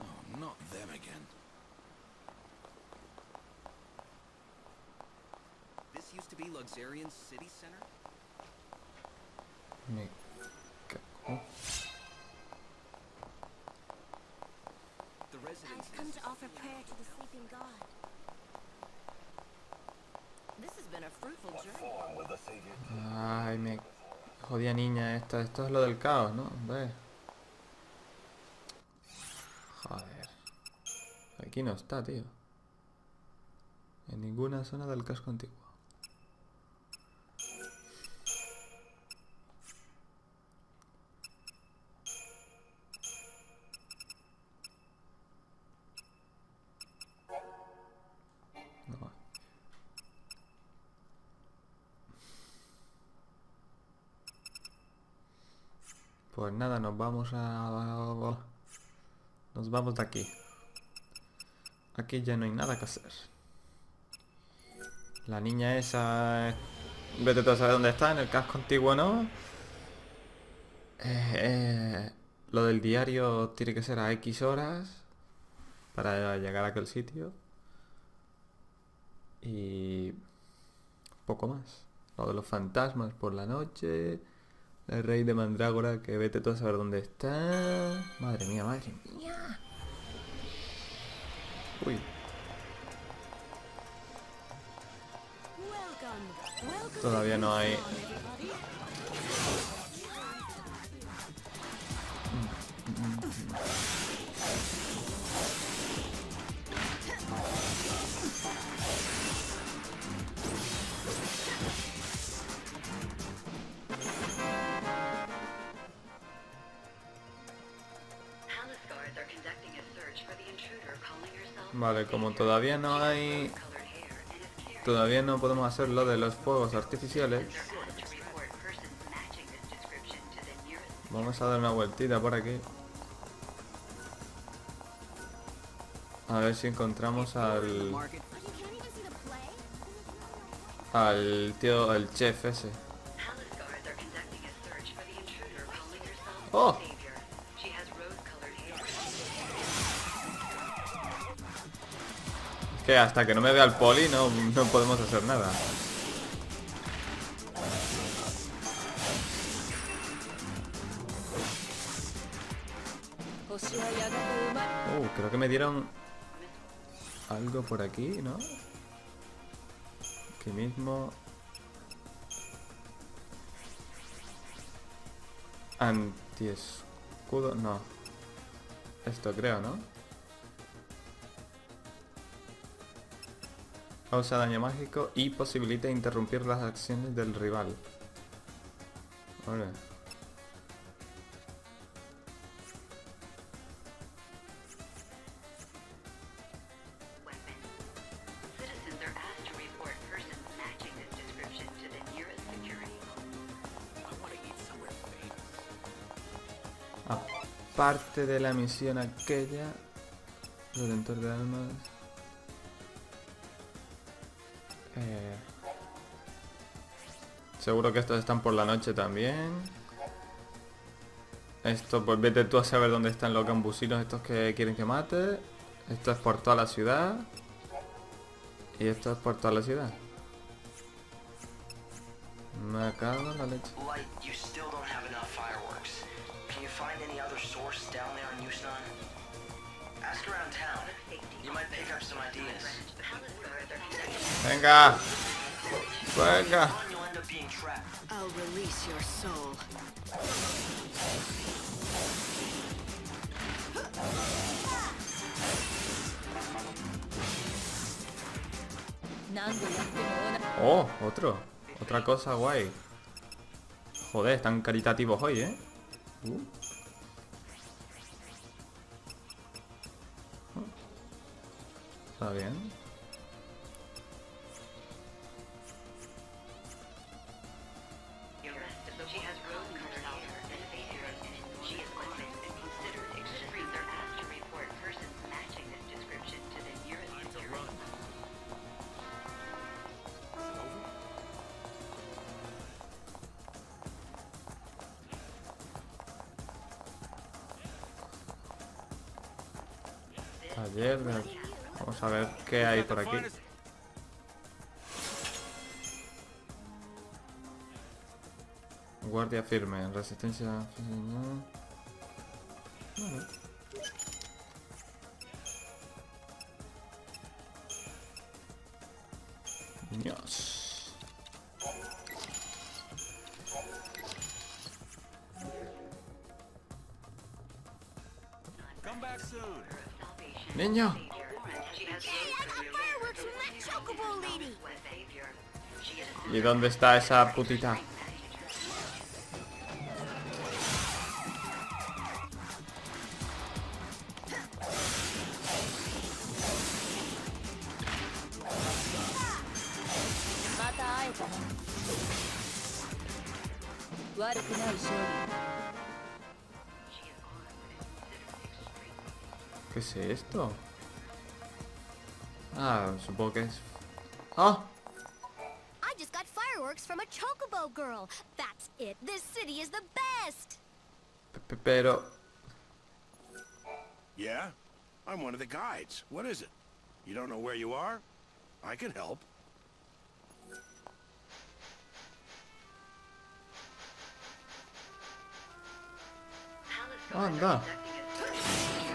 Oh, not them again. This used to be Luxurian's city center. Me cago. The residents. I've come to offer prayer to the sleeping god. This has been a fruitful journey. Ay, me jodía niña esta. Esto es lo del caos, ¿no? Ve. Joder. Aquí no está, tío. En ninguna zona del casco antiguo. No. Pues nada, nos vamos de aquí. Aquí ya no hay nada que hacer. La niña esa... Vete tú a saber dónde está, en el casco antiguo, ¿no? Lo del diario tiene que ser a X horas para llegar a aquel sitio. Y... poco más. Lo de los fantasmas por la noche. El rey de Mandrágora, que vete tú a saber dónde está. Madre mía, madre mía. Uy. Todavía no hay... Vale, como todavía no hay... Todavía no podemos hacer lo de los fuegos artificiales. Vamos a dar una vueltita por aquí. A ver si encontramos al tío, el chef ese. ¡Oh! Que hasta que no me vea el poli no podemos hacer nada. Creo que me dieron algo por aquí, ¿no? Aquí mismo. Antiescudo, no. Esto creo, ¿no? Causa daño mágico y posibilita interrumpir las acciones del rival. Vale. Aparte de la misión aquella, redentor de almas. Seguro que estos están por la noche también. Esto, pues vete tú a saber dónde están los gambusinos estos que quieren que mate. Esto es por toda la ciudad. Y esto es por toda la ciudad. Me cago en la leche. Venga. Venga. Oh, otra cosa guay. Joder, están caritativos hoy, ¿eh? Está bien. Taller de... Vamos a ver qué hay por aquí. Guardia firme, resistencia... Vale. Dios. Come back soon. Niño. ¿Y dónde está esa putita? ¿Qué es esto? Ah, supongo que es... ¡Ah! I just got fireworks from a chocobo girl. That's it. This city is the best. Pero... Yeah? I'm one of the guides. What is it? You don't know where you are? I can help. ¡Anda!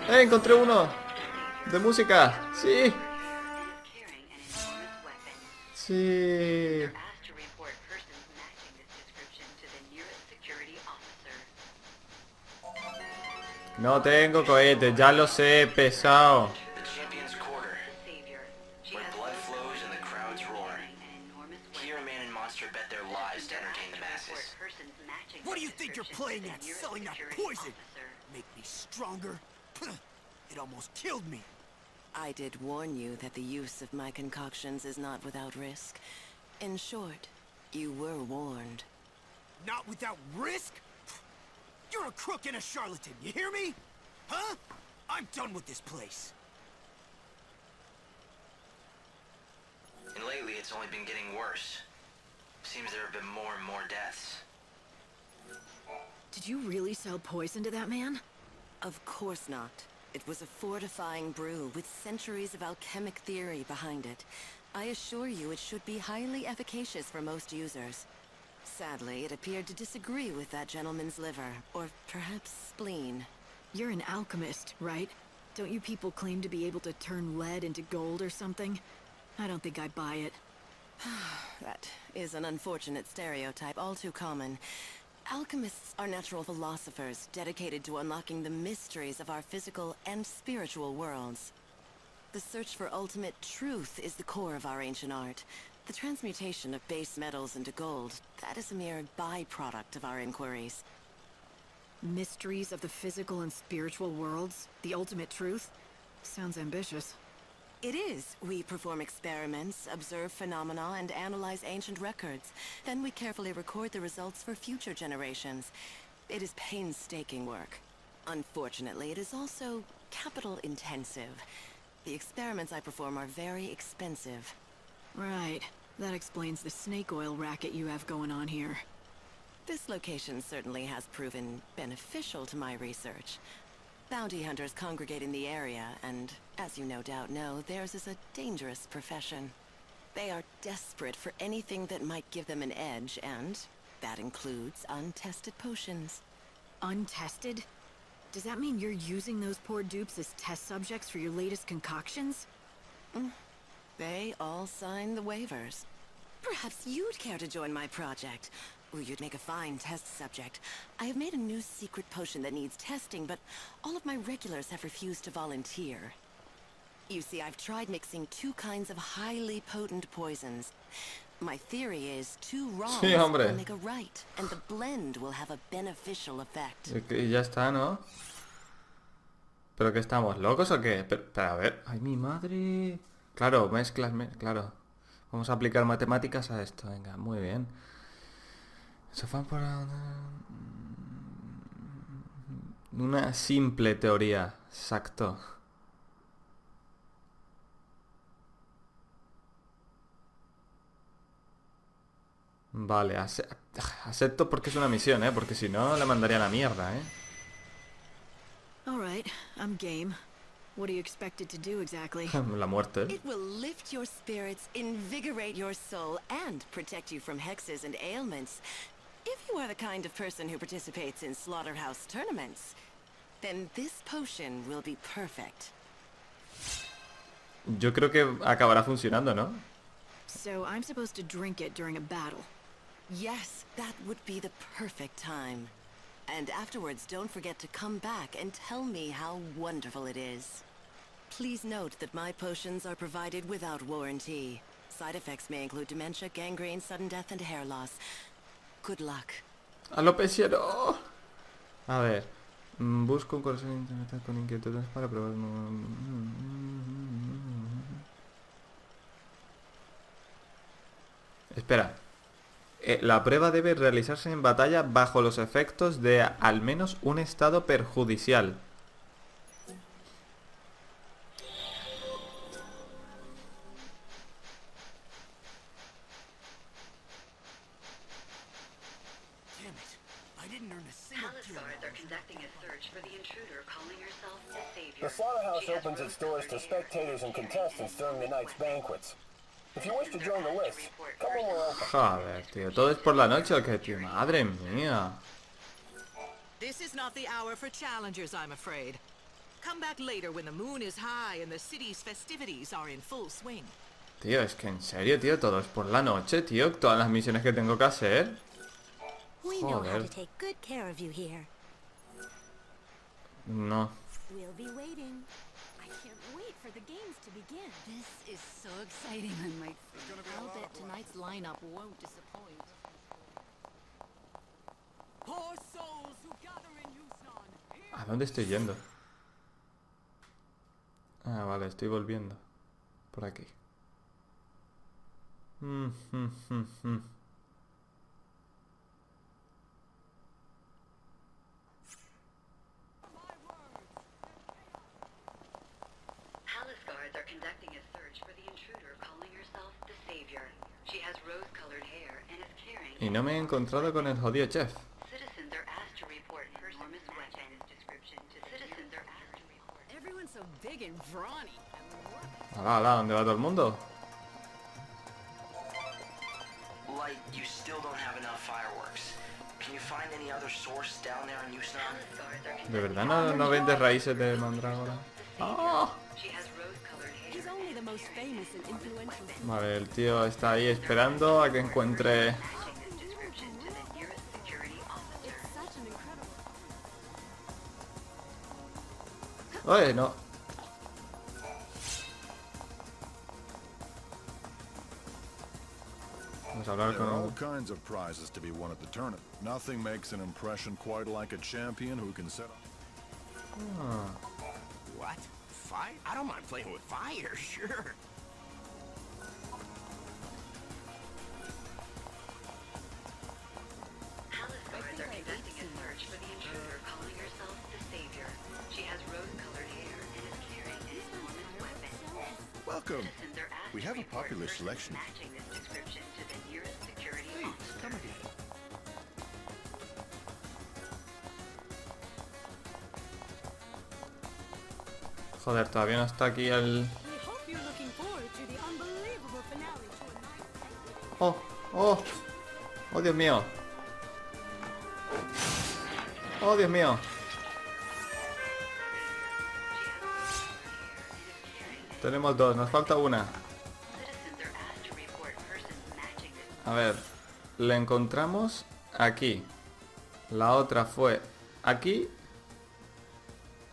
Encontré uno de música. Sí. Sí. No tengo cohetes, ya lo sé, pesado. What do you think you're playing at? Selling that poison? Make me stronger? It almost killed me. I did warn you that the use of my concoctions is not without risk. In short, you were warned. Not without risk? You're a crook and a charlatan, you hear me? Huh? I'm done with this place. And lately it's only been getting worse. Seems there have been more and more deaths. Did you really sell poison to that man? Of course not. It was a fortifying brew with centuries of alchemic theory behind it. I assure you it should be highly efficacious for most users. Sadly, it appeared to disagree with that gentleman's liver, or perhaps spleen. You're an alchemist, right? Don't you people claim to be able to turn lead into gold or something? I don't think I buy it. That is an unfortunate stereotype, all too common. Alchemists are natural philosophers dedicated to unlocking the mysteries of our physical and spiritual worlds. The search for ultimate truth is the core of our ancient art. The transmutation of base metals into gold, that is a mere byproduct of our inquiries. Mysteries of the physical and spiritual worlds? The ultimate truth? Sounds ambitious. It is. We perform experiments, observe phenomena, and analyze ancient records. Then we carefully record the results for future generations. It is painstaking work. Unfortunately, it is also capital-intensive. The experiments I perform are very expensive. Right. That explains the snake oil racket you have going on here. This location certainly has proven beneficial to my research. Bounty hunters congregate in the area, and, as you no doubt know, theirs is a dangerous profession. They are desperate for anything that might give them an edge, and that includes untested potions. Untested? Does that mean you're using those poor dupes as test subjects for your latest concoctions? They all sign the waivers. Perhaps you'd care to join my project. Ooh, you'd make a fine test subject. I have made a new secret potion that needs testing, but all of my regulars have refused to volunteer. You see, I've tried mixing two kinds of highly potent poisons. My theory is two wrongs Sí, hombre. will make a right, and the blend will have a beneficial effect. Y ya está, ¿no? ¿Pero qué estamos? ¿Locos o qué? Pero a ver... ¡Ay, mi madre! Claro, mezclas... Claro. Vamos a aplicar matemáticas a esto. Venga, muy bien. Se van por... Una simple teoría. Exacto. Vale, acepto porque es una misión, ¿eh? Porque si no, le mandaría a la mierda, ¿eh? Alright, I'm game. What do you expect it to do exactly? La muerte. It will lift your spirits, invigorate your soul, and protect you from hexes and ailments. If you are the kind of person who participates in slaughterhouse tournaments, then this potion will be perfect. Yo creo que acabará funcionando, ¿no? So I'm supposed to drink it during a battle. Yes, that would be the perfect time. And afterwards, don't forget to come back and tell me how wonderful it is. Please note that my potions are provided without warranty. Side effects may include dementia, gangrene, sudden death, and hair loss. Good luck. Alopecia, no. A ver. Busco un corazón en internet con inquietudes para probar... Espera. La prueba debe realizarse en batalla bajo los efectos de al menos un estado perjudicial. The slaughterhouse opens its doors to spectators and contestants during the night's banquets. If you wish to join the list, come when we're open. Joder, tío, ¿todo es por la noche o qué, tío? Madre mía. This is not the hour for challengers, I'm afraid. Come back later when the moon is high and the city's festivities are in full swing. Tío, es que en serio, tío, todo es por la noche, tío. Todas las misiones que tengo que hacer. We know how Joder. to take good care of you here. No. We'll be waiting. I can't wait for the games to begin. This is so exciting. I'll bet tonight's lineup won't disappoint. Poor souls who gather in Houston. ¿A dónde estoy yendo? Ah, vale, estoy volviendo. Por aquí. Y no me he encontrado con el jodido chef. Everyone's so big and brawny. Hala, hala, ¿dónde va todo el mundo? Light, you still don't have enough fireworks. Can you find any other source down there in Houston? ¿De verdad no vendes raíces de mandrágora? ¡Ah! He's only the most famous and influential. Vale, el tío está ahí esperando a que encuentre... Oye, no. Vamos a hablar There are all con... kinds of prizes to be won at the tournament. Nothing makes an impression quite like a champion who can set up. What? Fire? I don't mind playing with fire, sure. Welcome. We have a popular selection. Come again. Joder, todavía no está aquí el... ¡Oh! ¡Oh! ¡Oh, Dios mío! ¡Oh, Dios mío! Tenemos dos, nos falta una. A ver, la encontramos aquí. La otra fue aquí.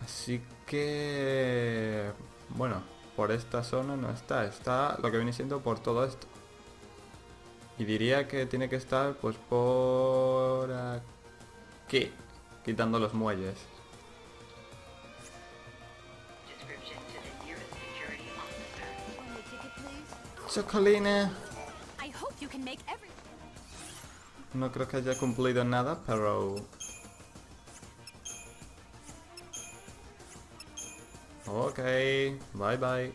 Así que... Bueno, por esta zona no está. Está lo que viene siendo por todo esto. Y diría que tiene que estar pues por aquí. Quitando los muelles. Chocolina. No creo que haya cumplido nada, pero... Ok, bye bye.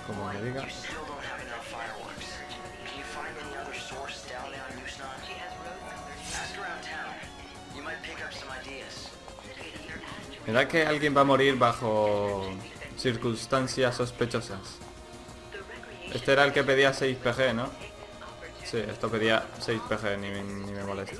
Como me diga. might pick up some ideas. Mira que alguien va a morir bajo circunstancias sospechosas. Este era el que pedía 6 PG, ¿no? Sí, esto pedía 6 PG, ni me molesta.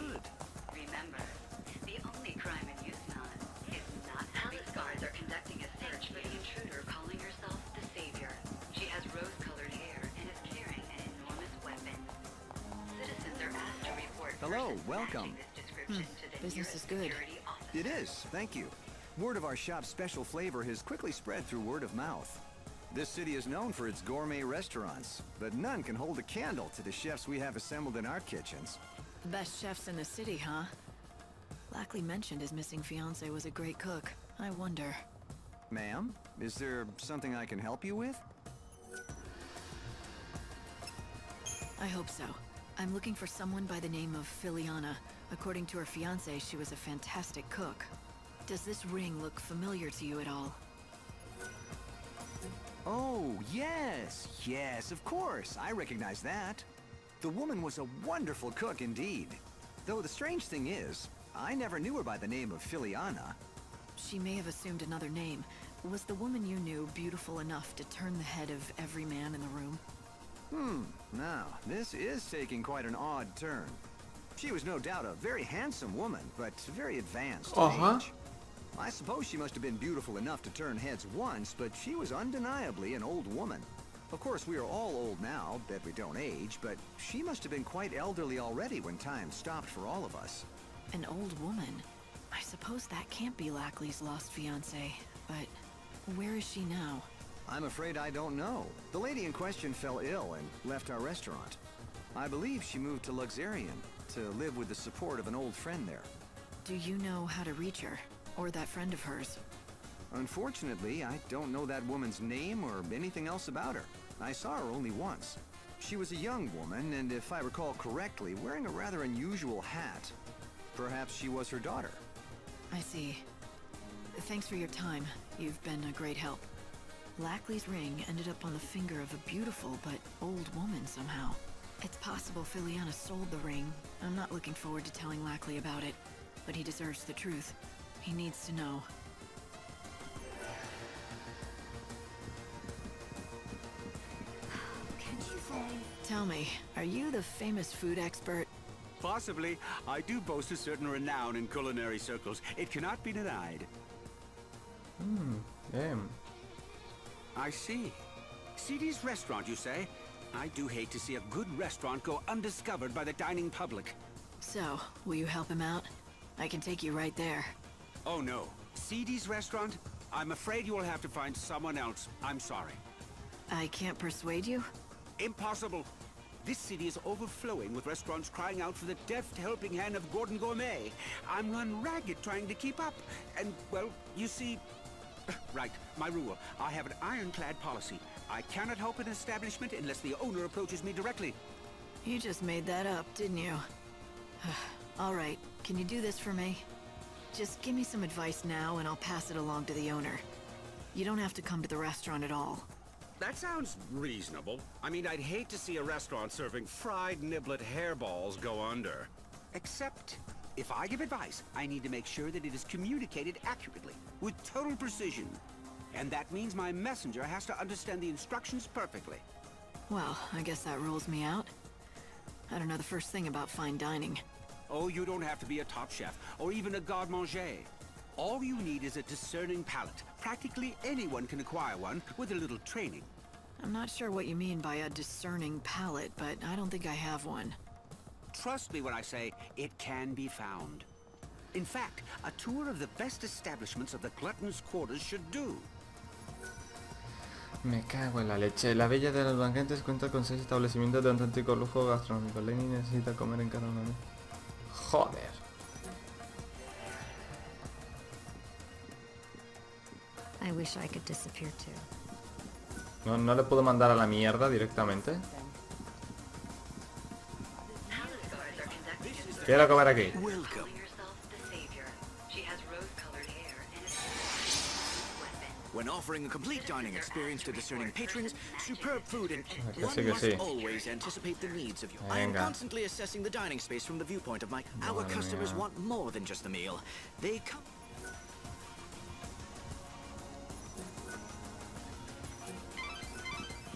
Hello, welcome. Business is good. It is, thank you. Word of our shop's special flavor has quickly spread through word of mouth. This city is known for its gourmet restaurants, but none can hold a candle to the chefs we have assembled in our kitchens. The best chefs in the city, huh? Lackley mentioned his missing fiancé was a great cook. I wonder. Ma'am, is there something I can help you with? I hope so. I'm looking for someone by the name of Filiana. According to her fiancé, she was a fantastic cook. Does this ring look familiar to you at all? Oh, yes, of course. I recognize that. The woman was a wonderful cook indeed. Though the strange thing is, I never knew her by the name of Filiana. She may have assumed another name. Was the woman you knew beautiful enough to turn the head of every man in the room? Now, this is taking quite an odd turn. She was no doubt a very handsome woman, but very advanced in age. I suppose she must have been beautiful enough to turn heads once, but she was undeniably an old woman. Of course, we are all old now, that we don't age, but she must have been quite elderly already when time stopped for all of us. An old woman? I suppose that can't be Lackley's lost fiancé, but where is she now? I'm afraid I don't know. The lady in question fell ill and left our restaurant. I believe she moved to Luxurian to live with the support of an old friend there. Do you know how to reach her? Or that friend of hers? Unfortunately, I don't know that woman's name or anything else about her. I saw her only once. She was a young woman, and if I recall correctly, wearing a rather unusual hat. Perhaps she was her daughter. I see. Thanks for your time. You've been a great help. Lackley's ring ended up on the finger of a beautiful but old woman somehow. It's possible Filiana sold the ring. I'm not looking forward to telling Lackley about it, but he deserves the truth. He needs to know. Can't you say? Tell me, are you the famous food expert? Possibly. I do boast a certain renown in culinary circles. It cannot be denied. Damn. I see. CD's restaurant, you say? I do hate to see a good restaurant go undiscovered by the dining public. So, will you help him out? I can take you right there. Oh no. CD's restaurant? I'm afraid you will have to find someone else. I'm sorry. I can't persuade you? Impossible. This city is overflowing with restaurants crying out for the deft helping hand of Gordon Gourmet. I'm run ragged trying to keep up. And, well, you see... Right, my rule. I have an ironclad policy. I cannot help an establishment unless the owner approaches me directly. You just made that up, didn't you? All right, can you do this for me? Just give me some advice now and I'll pass it along to the owner. You don't have to come to the restaurant at all. That sounds reasonable. I mean, I'd hate to see a restaurant serving fried niblet hairballs go under. Except, if I give advice, I need to make sure that it is communicated accurately, with total precision. And that means my messenger has to understand the instructions perfectly. Well, I guess that rules me out. I don't know the first thing about fine dining. Oh, you don't have to be a top chef, or even a garde-manger. All you need is a discerning palate. Practically anyone can acquire one with a little training. I'm not sure what you mean by a discerning palate, but I don't think I have one. Trust me when I say it can be found. In fact, a tour of the best establishments of the glutton's quarters should do. Me cago en la leche. La Bella de los Banquetes cuenta con 6 establecimientos de auténtico lujo gastronómico. Lenny necesita comer en cada uno de ellos. Joder. I wish I could disappear too. ¿No le puedo mandar a la mierda directamente? Quiero comer aquí. When offering a complete dining experience to discerning patrons, superb food and Que one sí, que must sí. always anticipate the needs of you. I am Venga. constantly assessing the dining space from the viewpoint of our Madre customers mía. want more than just a meal. They come.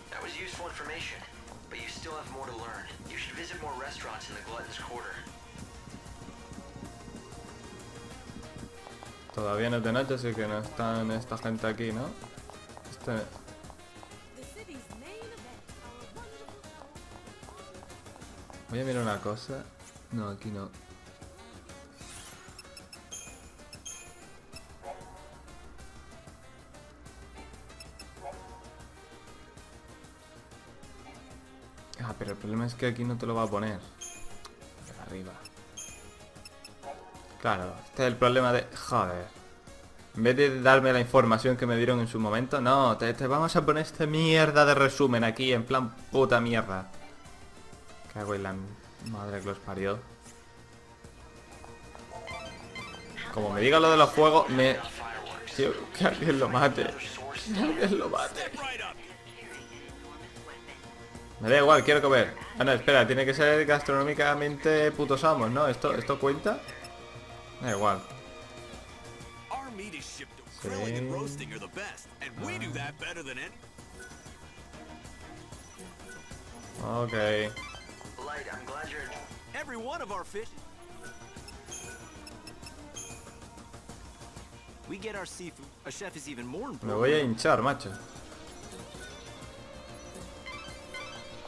That was useful information, but you still have more to learn. You should visit more restaurants in the Glutton's Quarter. Todavía no es de noche, así que no están esta gente aquí, ¿no? Voy a mirar una cosa. No, aquí no. Ah, pero el problema es que aquí no te lo va a poner. De arriba. Claro, este es el problema de... Joder. En vez de darme la información que me dieron en su momento, no, te vamos a poner esta mierda de resumen aquí, en plan puta mierda. Cago en la madre que los parió. Como me diga lo de los fuegos, Tío, que alguien lo mate. Que alguien lo mate. Me da igual, quiero comer. Ah, no, espera, tiene que ser gastronómicamente putos amos, ¿no? ¿Esto cuenta? Da igual. Sí. Ok. Light, I'm glad you're... Every one of our fish. We get our seafood. A chef is even more important. Me voy a hinchar, macho.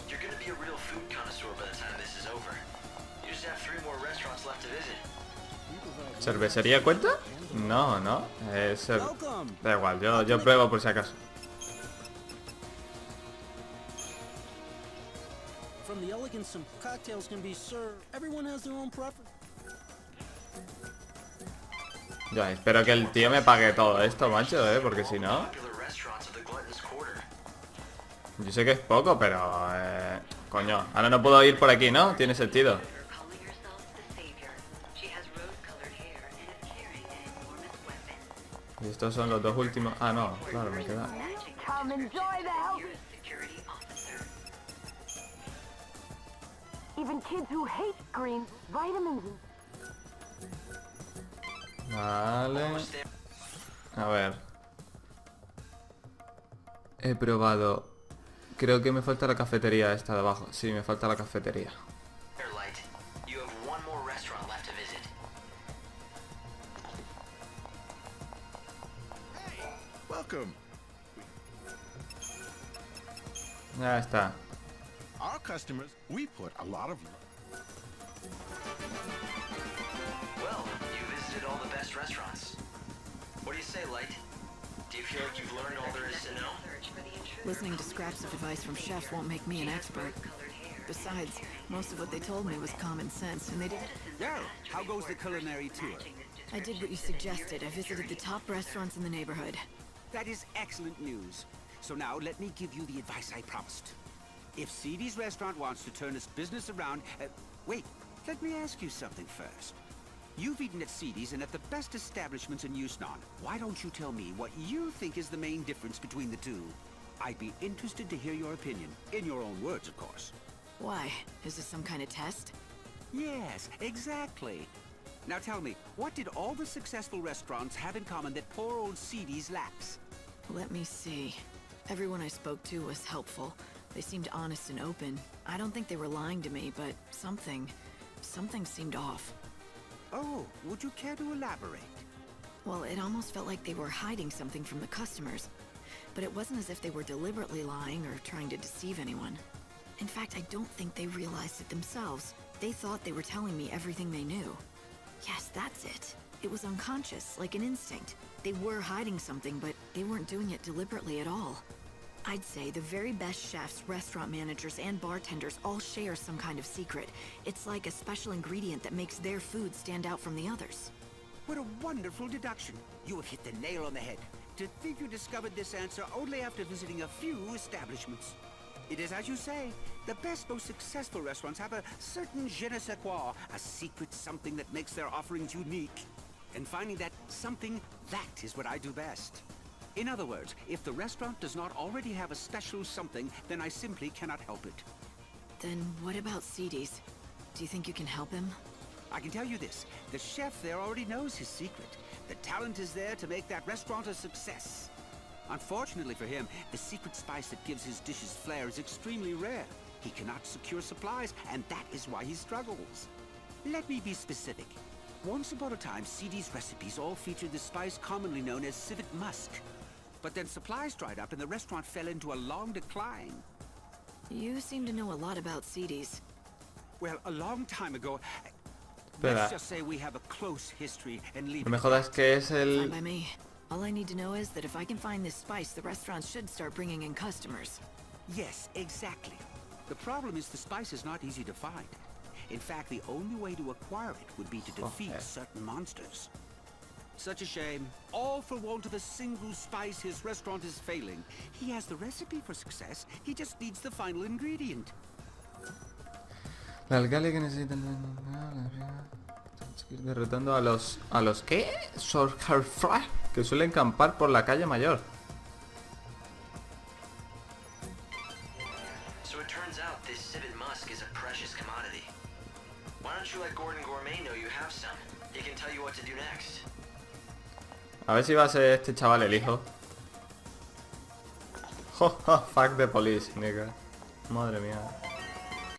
You're gonna be a real food connoisseur by the time this is over. You just have 3 more restaurants left to visit. ¿Cervecería cuenta? No, no. Da igual, yo pruebo por si acaso. From the elegant, some cocktails can be served. Everyone has their own preference. Ya, espero que el tío me pague todo esto, macho, porque si no... Yo sé que es poco, pero... Coño, ahora no puedo ir por aquí, ¿no? Tiene sentido. Y estos son los dos últimos... Ah, no, claro, me queda... Vale. A ver. He probado... Creo que me falta la cafetería esta de abajo. Sí, me falta la cafetería. Ya está. Our customers, we put a lot of... Well, you visited all the best restaurants. What do you say, Light? Do you feel like you've learned all there is to know? Listening to scraps of advice from chefs won't make me an expert. Besides, most of what they told me was common sense, and they didn't... Well, how goes the culinary tour? I did what you suggested. I visited the top restaurants in the neighborhood. That is excellent news. So now, let me give you the advice I promised. If XIII's restaurant wants to turn its business around... wait, let me ask you something first. You've eaten at XIII's and at the best establishments in Yusnan. Why don't you tell me what you think is the main difference between the two? I'd be interested to hear your opinion. In your own words, of course. Why? Is this some kind of test? Yes, exactly. Now tell me, what did all the successful restaurants have in common that poor old XIII's lacks? Let me see. Everyone I spoke to was helpful. They seemed honest and open. I don't think they were lying to me, but something seemed off. Oh, would you care to elaborate? Well, it almost felt like they were hiding something from the customers. But it wasn't as if they were deliberately lying or trying to deceive anyone. In fact, I don't think they realized it themselves. They thought they were telling me everything they knew. Yes, that's it. It was unconscious, like an instinct. They were hiding something, but they weren't doing it deliberately at all. I'd say the very best chefs, restaurant managers, and bartenders all share some kind of secret. It's like a special ingredient that makes their food stand out from the others. What a wonderful deduction. You have hit the nail on the head. To think you discovered this answer only after visiting a few establishments. It is as you say. The best, most successful restaurants have a certain je ne sais quoi, a secret something that makes their offerings unique. And finding that something, that is what I do best. In other words, if the restaurant does not already have a special something, then I simply cannot help it. Then what about CDs? Do you think you can help him? I can tell you this, the chef there already knows his secret. The talent is there to make that restaurant a success. Unfortunately for him, the secret spice that gives his dishes flair is extremely rare. He cannot secure supplies, and that is why he struggles. Let me be specific. Once upon a time, CD's recipes all featured the spice commonly known as civet musk. But then supplies dried up and the restaurant fell into a long decline. You seem to know a lot about CDs. Well, a long time ago... Espera. Let's just say we have a close history and leave No me jodas que es Fine el... by me. All I need to know is that if I can find this spice, the restaurant should start bringing in customers. Yes, exactly. The problem is the spice is not easy to find. In fact, the only way to acquire it would be to defeat certain monsters. Such a shame. All for want of a single spice, his restaurant is failing. He has the recipe for success, he just needs the final ingredient. La alcalde que necesita... Derrotando a los... ¿A los qué? Que suelen campar por la calle mayor. So it turns out this civet musk is a precious commodity. Why don't you let Gordon Gourmet know you have some? He can tell you what to do next. A ver si va a ser este chaval el hijo. Fuck the police, nigga. Madre mía.